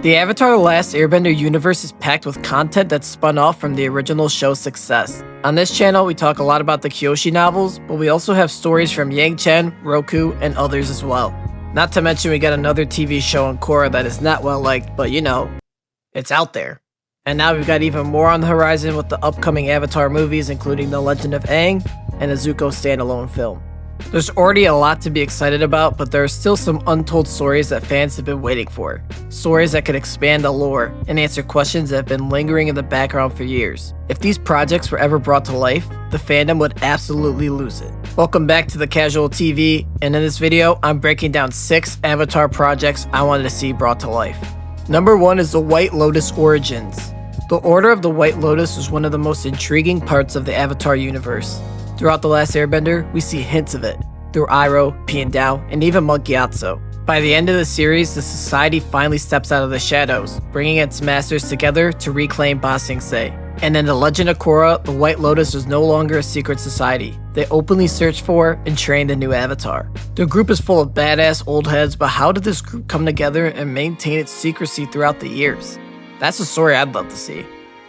The Avatar The Last Airbender universe is packed with content that's spun off from the original show's success. On this channel, we talk a lot about the Kyoshi novels, but we also have stories from Yang Chen, Roku, and others as well. Not to mention we got another TV show on Korra that is not well liked, but you know, it's out there. And now we've got even more on the horizon with the upcoming Avatar movies, including The Legend of Aang and a Zuko standalone film. There's already a lot to be excited about, but there are still some untold stories that fans have been waiting for. Stories that could expand the lore and answer questions that have been lingering in the background for years. If these projects were ever brought to life, the fandom would absolutely lose it. Welcome back to the Casual TV, and in this video, I'm breaking down 6 Avatar projects I wanted to see brought to life. Number 1 is the White Lotus Origins. The Order of the White Lotus is one of the most intriguing parts of the Avatar universe. Throughout The Last Airbender, we see hints of it, through Iroh, Piandao, and even Monk Gyatso. By the end of the series, the society finally steps out of the shadows, bringing its masters together to reclaim Ba Sing Se. And in The Legend of Korra, the White Lotus is no longer a secret society. They openly search for and train the new Avatar. The group is full of badass old heads, but how did this group come together and maintain its secrecy throughout the years? That's a story I'd love to see.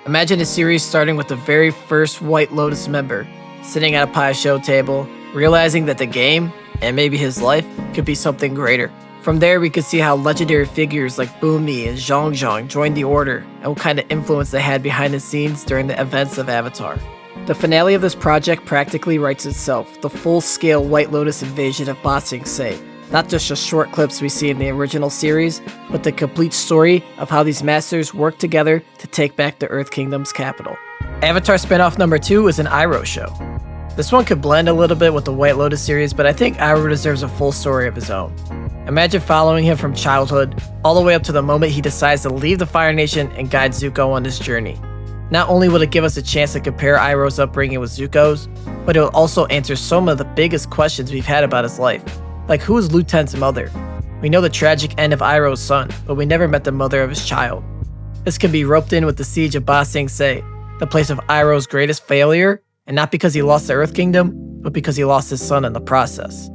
Imagine a series starting with the very first White Lotus member, sitting at a pie show table, realizing that the game, and maybe his life, could be something greater. From there, we could see how legendary figures like Bumi and Zhang Zhang joined the Order, and what kind of influence they had behind the scenes during the events of Avatar. The finale of this project practically writes itself, the full-scale White Lotus invasion of Ba Sing Se. Not just the short clips we see in the original series, but the complete story of how these masters work together to take back the Earth Kingdom's capital. Avatar spinoff number 2 is an Iroh show. This one could blend a little bit with the White Lotus series, but I think Iroh deserves a full story of his own. Imagine following him from childhood, all the way up to the moment he decides to leave the Fire Nation and guide Zuko on this journey. Not only will it give us a chance to compare Iroh's upbringing with Zuko's, but it will also answer some of the biggest questions we've had about his life. Like, who is Luten's mother? We know the tragic end of Iroh's son, but we never met the mother of his child. This can be roped in with the siege of Ba Sing Se, the place of Iroh's greatest failure, and not because he lost the Earth Kingdom, but because he lost his son in the process.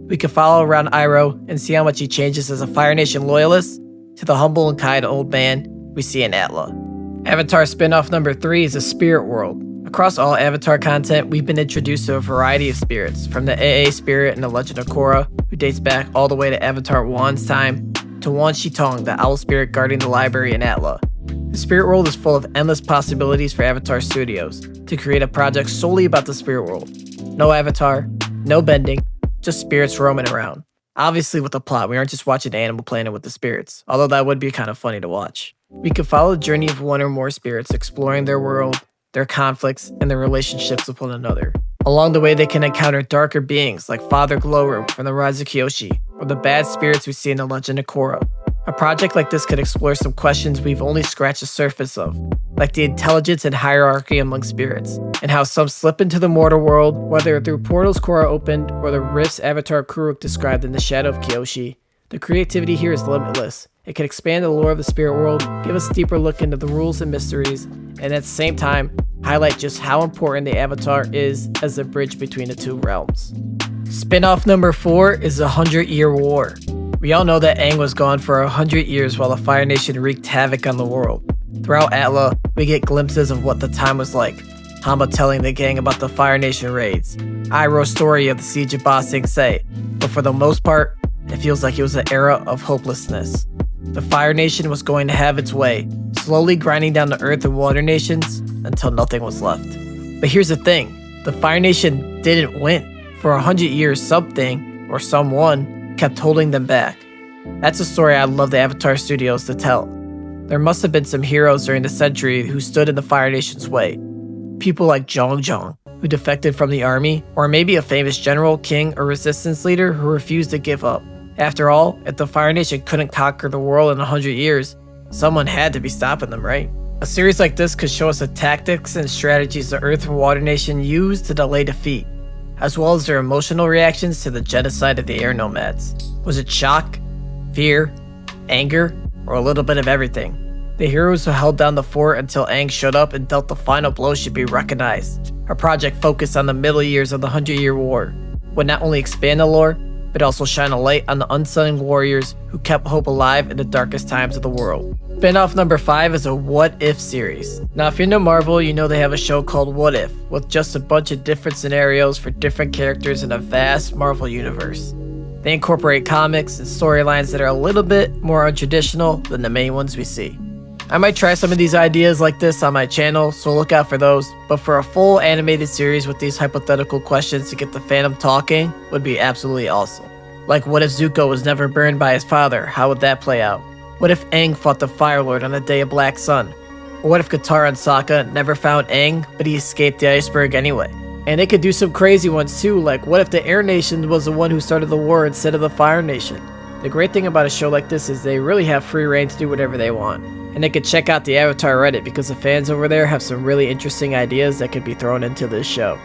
We can follow around Iroh and see how much he changes as a Fire Nation loyalist to the humble and kind old man we see in Atla. Avatar spinoff number 3 is the Spirit World. Across all Avatar content, we've been introduced to a variety of spirits, from the AA spirit in The Legend of Korra, who dates back all the way to Avatar 1's time, to Wan Shi Tong, the owl spirit guarding the library in Atla. The Spirit World is full of endless possibilities for Avatar Studios to create a project solely about the Spirit World. No Avatar, no bending, just spirits roaming around. Obviously with a plot, we aren't just watching Animal Planet with the spirits, although that would be kind of funny to watch. We could follow the journey of one or more spirits exploring their world, their conflicts, and their relationships with one another. Along the way, they can encounter darker beings like Father Glowworm from the Rise of Kyoshi, or the bad spirits we see in The Legend of Korra. A project like this could explore some questions we've only scratched the surface of, like the intelligence and hierarchy among spirits, and how some slip into the mortal world, whether through portals Korra opened or the rifts Avatar Kuruk described in the Shadow of Kyoshi. The creativity here is limitless. It can expand the lore of the spirit world, give us a deeper look into the rules and mysteries, and at the same time, highlight just how important the Avatar is as the bridge between the two realms. Spinoff number 4 is the 100-Year War. We all know that Aang was gone for 100 years while the Fire Nation wreaked havoc on the world. Throughout Atla, we get glimpses of what the time was like. Hamba telling the gang about the Fire Nation raids, Iroh's story of the siege of Ba Sing Se, but for the most part, it feels like it was an era of hopelessness. The Fire Nation was going to have its way, slowly grinding down the Earth and Water Nations until nothing was left. But here's the thing, the Fire Nation didn't win. For 100 years, something, or someone, kept holding them back. That's a story I'd love the Avatar Studios to tell. There must have been some heroes during the century who stood in the Fire Nation's way. People like Zhang Zhang, who defected from the army, or maybe a famous general, king, or resistance leader who refused to give up. After all, if the Fire Nation couldn't conquer the world in 100 years, someone had to be stopping them, right? A series like this could show us the tactics and strategies the Earth and Water Nation used to delay defeat, as well as their emotional reactions to the genocide of the air nomads. Was it shock, fear, anger, or a little bit of everything? The heroes who held down the fort until Aang showed up and dealt the final blow should be recognized. Our project focused on the middle years of the 100-Year War would not only expand the lore, but also shine a light on the unsung warriors who kept hope alive in the darkest times of the world. Spinoff number 5 is a What If series. Now if you know Marvel, you know they have a show called What If, with just a bunch of different scenarios for different characters in a vast Marvel universe. They incorporate comics and storylines that are a little bit more untraditional than the main ones we see. I might try some of these ideas like this on my channel, so look out for those, but for a full animated series with these hypothetical questions to get the fandom talking would be absolutely awesome. Like, what if Zuko was never burned by his father? How would that play out? What if Aang fought the Fire Lord on the Day of Black Sun? Or what if Katara and Sokka never found Aang, but he escaped the iceberg anyway? And they could do some crazy ones too, like what if the Air Nation was the one who started the war instead of the Fire Nation? The great thing about a show like this is they really have free reign to do whatever they want. And they could check out the Avatar Reddit because the fans over there have some really interesting ideas that could be thrown into this show.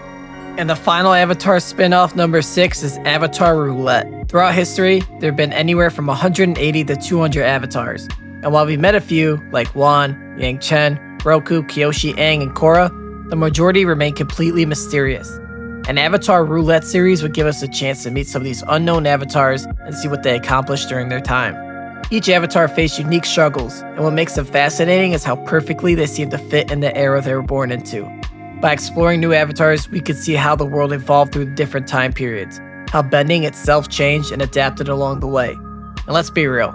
And the final Avatar spin-off number 6 is Avatar Roulette. Throughout history, there have been anywhere from 180 to 200 avatars. And while we've met a few, like Wan, Yang Chen, Roku, Kyoshi, Aang, and Korra, the majority remain completely mysterious. An Avatar Roulette series would give us a chance to meet some of these unknown avatars and see what they accomplished during their time. Each avatar faced unique struggles, and what makes them fascinating is how perfectly they seem to fit in the era they were born into. By exploring new avatars, we could see how the world evolved through different time periods, how bending itself changed and adapted along the way. And let's be real,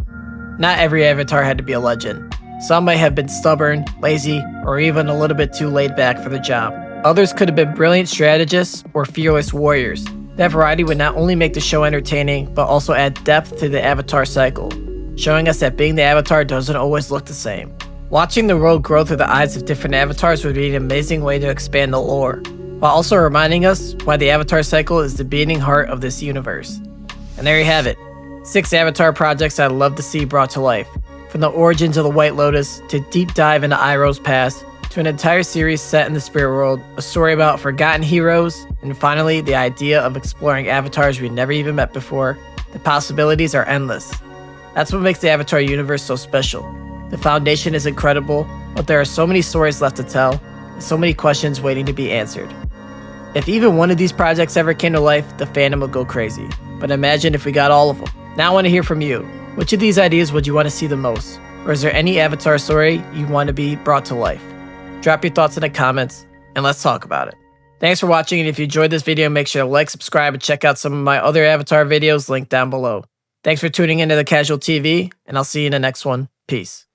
not every avatar had to be a legend. Some might have been stubborn, lazy, or even a little bit too laid back for the job. Others could have been brilliant strategists or fearless warriors. That variety would not only make the show entertaining, but also add depth to the avatar cycle, showing us that being the avatar doesn't always look the same. Watching the world grow through the eyes of different avatars would be an amazing way to expand the lore, while also reminding us why the avatar cycle is the beating heart of this universe. And there you have it, 6 avatar projects I'd love to see brought to life. From the origins of the White Lotus, to deep dive into Iroh's past, to an entire series set in the spirit world, a story about forgotten heroes, and finally the idea of exploring avatars we never even met before. The possibilities are endless. That's what makes the Avatar universe so special. The foundation is incredible, but there are so many stories left to tell, and so many questions waiting to be answered. If even one of these projects ever came to life, the fandom would go crazy. But imagine if we got all of them. Now I want to hear from you. Which of these ideas would you want to see the most? Or is there any Avatar story you want to be brought to life? Drop your thoughts in the comments, and let's talk about it. Thanks for watching, and if you enjoyed this video, make sure to like, subscribe, and check out some of my other Avatar videos linked down below. Thanks for tuning into The Casual TV, and I'll see you in the next one. Peace.